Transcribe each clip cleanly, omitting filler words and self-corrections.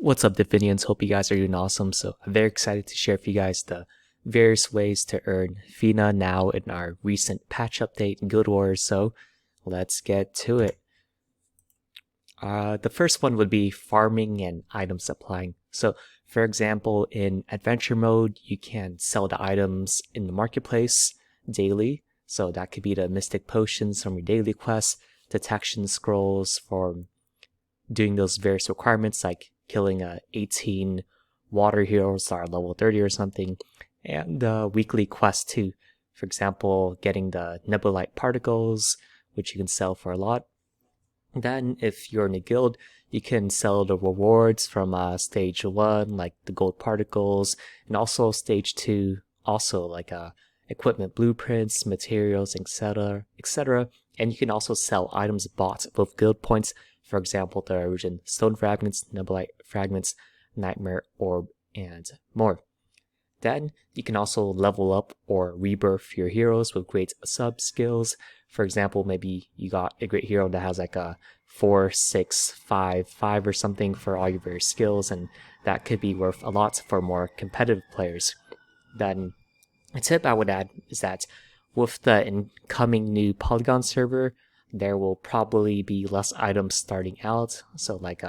What's up, Definians? Hope you guys are doing awesome. So I'm very excited to share with you guys the various ways to earn FINA now in our recent patch update in Guild Wars. So let's get to it. The first one would be farming and item supplying. So for example, in adventure mode, you can sell the items in the marketplace daily. So that could be the mystic potions from your daily quests, detection scrolls for doing those various requirements like killing 18 water heroes that are level 30 or something, and the weekly quest too. For example, getting the nebulite particles, which you can sell for a lot. Then if you're in a guild, you can sell the rewards from stage 1, like the gold particles, and also stage 2, also like equipment blueprints, materials, etc., etc. And you can also sell items bought with guild points. For example, the origin stone fragments, nebulite fragments, nightmare orb, and more. Then you can also level up or rebirth your heroes with great sub skills. For example, maybe you got a great hero that has like a 4, 6, 5, 5 or something for all your various skills, and that could be worth a lot for more competitive players. Then a tip I would add is that with the incoming new Polygon server, there will probably be less items starting out, so like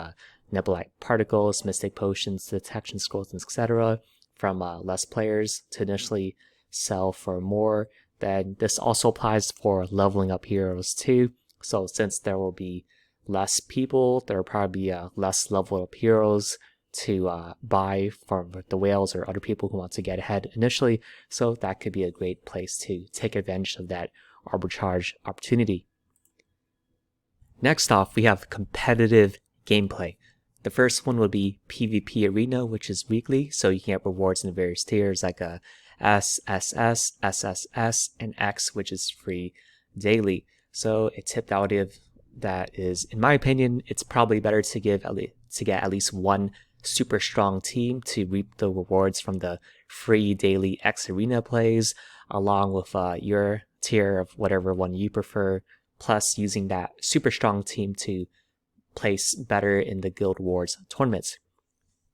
nebulite particles, mystic potions, detection scrolls, etc. from less players to initially sell for more. Then this also applies for leveling up heroes too. So since there will be less people, there will probably be less leveled up heroes to buy from the whales or other people who want to get ahead initially. So that could be a great place to take advantage of that arbitrage opportunity. Next off, we have competitive gameplay. The first one would be PvP Arena, which is weekly, so you can get rewards in the various tiers like S, SS, SSS, and X, which is free daily. So a tip that I would give that is, in my opinion, it's probably better to get at least one super strong team to reap the rewards from the free daily X Arena plays, along with your tier of whatever one you prefer, plus using that super strong team to place better in the Guild Wars tournaments.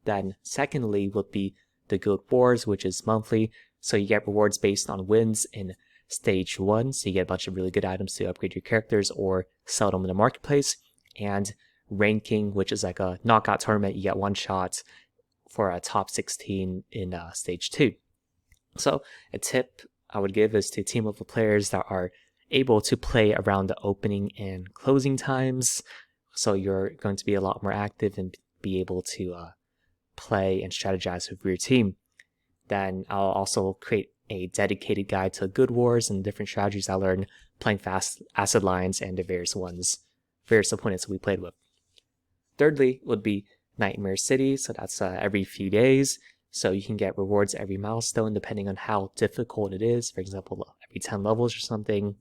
Then secondly would be the Guild Wars, which is monthly, so you get rewards based on wins in stage 1, so you get a bunch of really good items to upgrade your characters or sell them in the marketplace, and ranking, which is like a knockout tournament. You get one shot for a top 16 in stage 2. So a tip I would give is to team up with players that are able to play around the opening and closing times, so you're going to be a lot more active and be able to play and strategize with your team. Then I'll also create a dedicated guide to Guild Wars and different strategies I learned playing fast acid lines and the various opponents we played with. Thirdly would be Nightmare City, so that's every few days, so you can get rewards every milestone depending on how difficult it is, for example every 10 levels or something.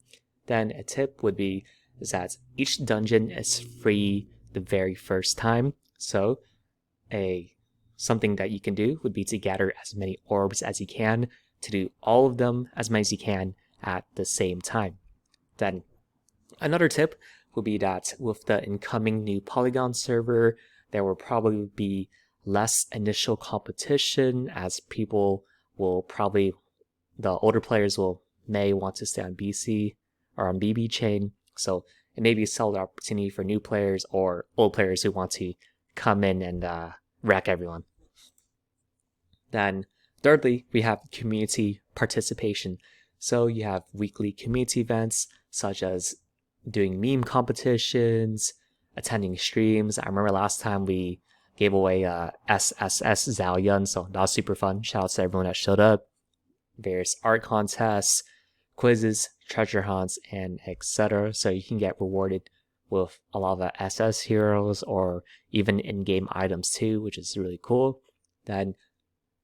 Then a tip would be is that each dungeon is free the very first time, so something that you can do would be to gather as many orbs as you can, to do all of them as many as you can at the same time. Then another tip would be that with the incoming new Polygon server, there will probably be less initial competition, as people will probably, the older players may want to stay on BC or on BB chain, so it may be a solid opportunity for new players or old players who want to come in and wreck everyone. Then thirdly, we have community participation. So you have weekly community events such as doing meme competitions, attending streams. I remember last time we gave away SSS Zhao Yun, so that was super fun. Shout out to everyone that showed up. Various art contests, quizzes, treasure hunts, and etc. So you can get rewarded with a lot of SS heroes or even in-game items too, which is really cool. Then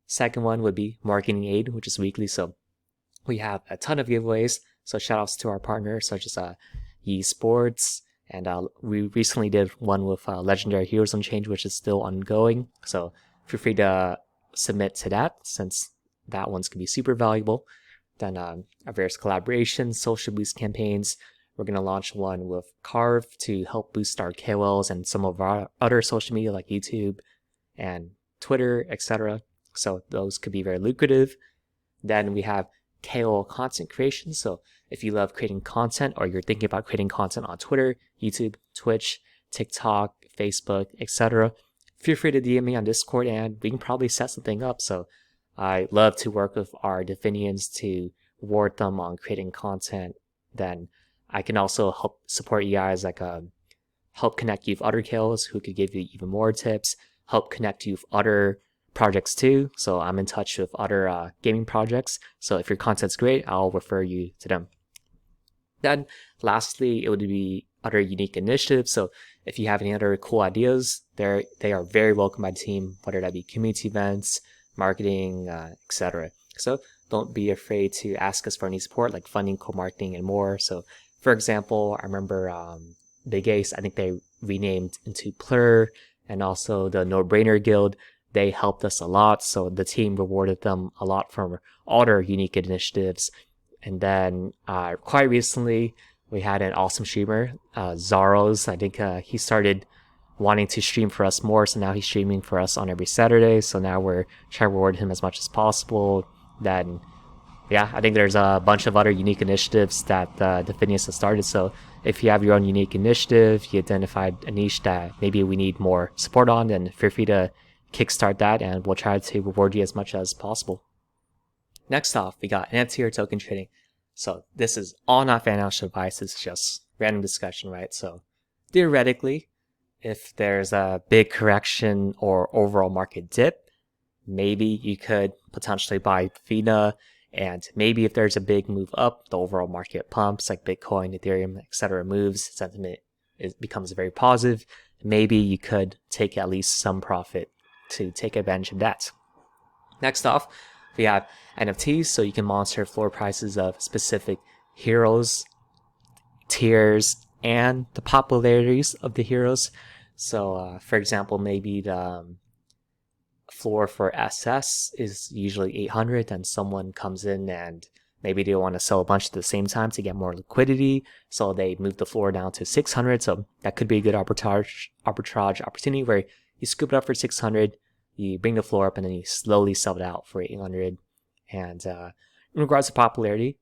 second one would be marketing aid, which is weekly, so we have a ton of giveaways. So shout outs to our partners such as Yi Sports, and we recently did one with Legendary Heroes Unchained, which is still ongoing, so feel free to submit to that since that one's gonna be super valuable. Then our various collaborations, social boost campaigns. We're going to launch one with Carve to help boost our KOLs and some of our other social media like YouTube, and Twitter, etc. So those could be very lucrative. Then we have KOL content creation. So if you love creating content or you're thinking about creating content on Twitter, YouTube, Twitch, TikTok, Facebook, etc., feel free to DM me on Discord and we can probably set something up. So I love to work with our Definians to reward them on creating content. Then I can also help support you guys, like help connect you with other KOLs who could give you even more tips, help connect you with other projects too. So I'm in touch with other gaming projects. So if your content's great, I'll refer you to them. Then lastly, it would be other unique initiatives. So if you have any other cool ideas, they are very welcome by the team, whether that be community events, marketing, etc. So don't be afraid to ask us for any support, like funding, co-marketing, and more. So for example, I remember Big Ace, I think they renamed into Plur, and also the No Brainer Guild. They helped us a lot, so the team rewarded them a lot from all their unique initiatives. And then quite recently, we had an awesome streamer, Zaros. I think he started wanting to stream for us more, so now he's streaming for us on every Saturday. So now we're trying to reward him as much as possible. Then, yeah, I think there's a bunch of other unique initiatives that Definians has started. So if you have your own unique initiative, you identified a niche that maybe we need more support on, then feel free to kickstart that and we'll try to reward you as much as possible. Next off, we got NFT or token trading. So this is all not financial advice, it's just random discussion, right? So theoretically, if there's a big correction or overall market dip, maybe you could potentially buy FINA, and maybe if there's a big move up, the overall market pumps, like Bitcoin, Ethereum, etc. moves, sentiment becomes very positive. Maybe you could take at least some profit to take advantage of that. Next off, we have NFTs, so you can monitor floor prices of specific heroes, tiers, and the popularities of the heroes. So for example, maybe the floor for SS is usually 800, and someone comes in and maybe they want to sell a bunch at the same time to get more liquidity, so they move the floor down to 600. So that could be a good arbitrage opportunity where you scoop it up for 600, you bring the floor up, and then you slowly sell it out for 800. And in regards to popularity,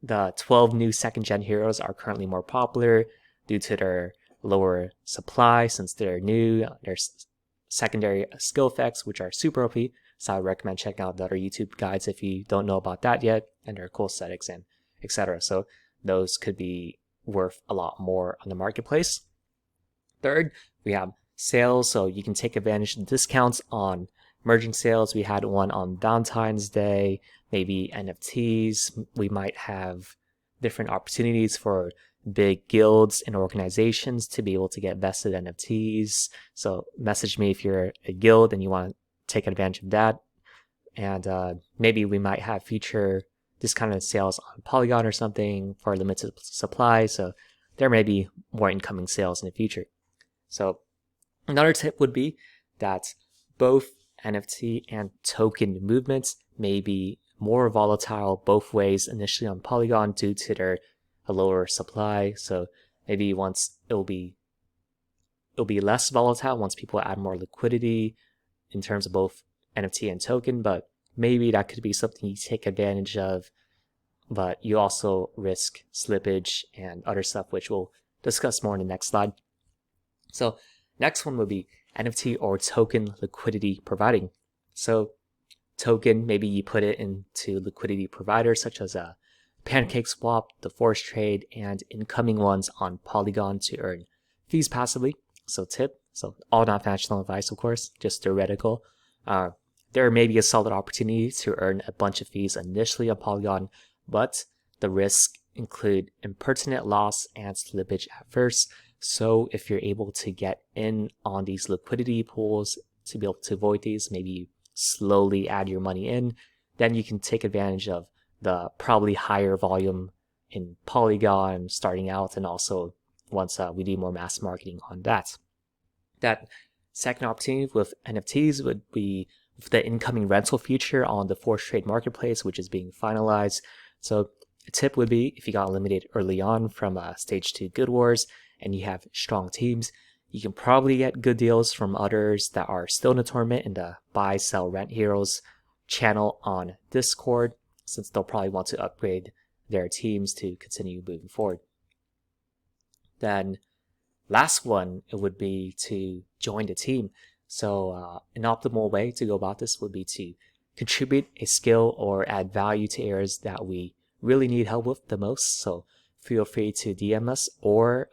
the 12 new second-gen heroes are currently more popular due to their lower supply since they're new. There's secondary skill effects, which are super OP. So I recommend checking out the other YouTube guides if you don't know about that yet, and their cool aesthetics and etc. So those could be worth a lot more on the marketplace. Third, we have sales. So you can take advantage of discounts on merging sales. We had one on Valentine's Day, maybe NFTs. We might have different opportunities for big guilds and organizations to be able to get vested NFTs. So message me if you're a guild and you want to take advantage of that. And maybe we might have future discounted sales on Polygon or something for limited supply. So there may be more incoming sales in the future. So another tip would be that both NFT and token movements may be more volatile both ways initially on Polygon due to their lower supply. So maybe once it'll be less volatile once people add more liquidity in terms of both NFT and token, but maybe that could be something you take advantage of, but you also risk slippage and other stuff, which we'll discuss more in the next slide. So next one would be NFT or token liquidity providing. So token, maybe you put it into liquidity providers such as a PancakeSwap, the Force Trade, and incoming ones on Polygon to earn fees passively. So tip, so all not financial advice, of course, just theoretical. There may be a solid opportunity to earn a bunch of fees initially on Polygon, but the risks include impertinent loss and slippage at first. So if you're able to get in on these liquidity pools to be able to avoid these, maybe you slowly add your money in, then you can take advantage of the probably higher volume in Polygon starting out, and also once we do more mass marketing on that. That second opportunity with NFTs would be the incoming rental feature on the Force Trade marketplace, which is being finalized. So a tip would be if you got eliminated early on from Stage 2 Guild Wars and you have strong teams, You can probably get good deals from others that are still in the tournament in the buy, sell, rent heroes channel on Discord, since they'll probably want to upgrade their teams to continue moving forward. Then last one, it would be to join the team. So an optimal way to go about this would be to contribute a skill or add value to areas that we really need help with the most. So feel free to DM us, or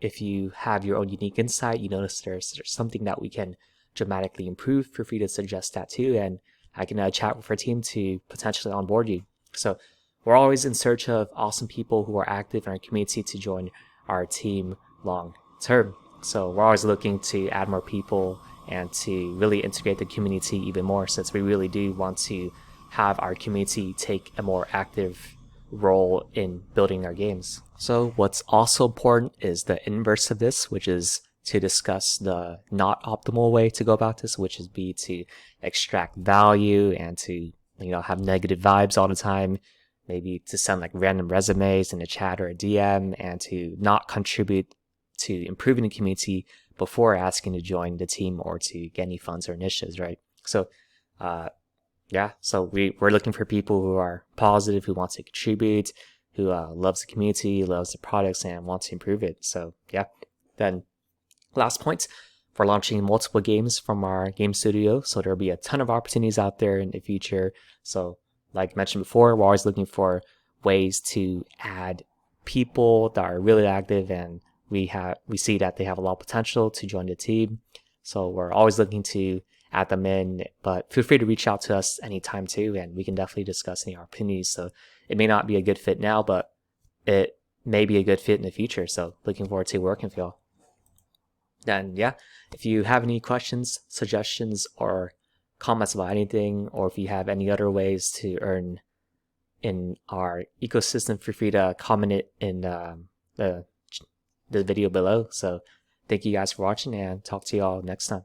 if you have your own unique insight, you notice there's something that we can dramatically improve, feel free to suggest that too, and I can chat with our team to potentially onboard you. So we're always in search of awesome people who are active in our community to join our team long term. So we're always looking to add more people and to really integrate the community even more, since we really do want to have our community take a more active role in building our games. So what's also important is the inverse of this, which is to discuss the not optimal way to go about this, which is be to extract value and to have negative vibes all the time, maybe to send like random resumes in a chat or a DM, and to not contribute to improving the community before asking to join the team or to get any funds or initiatives, right? So so we're looking for people who are positive, who want to contribute, who loves the community, loves the products, and wants to improve it. So yeah. Then last point, we're launching multiple games from our game studio, so there'll be a ton of opportunities out there in the future. So like mentioned before, we're always looking for ways to add people that are really active, and we see that they have a lot of potential to join the team. So we're always looking to add them in, but feel free to reach out to us anytime too, and we can definitely discuss any opportunities. So it may not be a good fit now, but it may be a good fit in the future. So looking forward to working with y'all. Then yeah, if you have any questions, suggestions, or comments about anything, or if you have any other ways to earn in our ecosystem, feel free to comment it in the video below. So thank you guys for watching, and talk to y'all next time.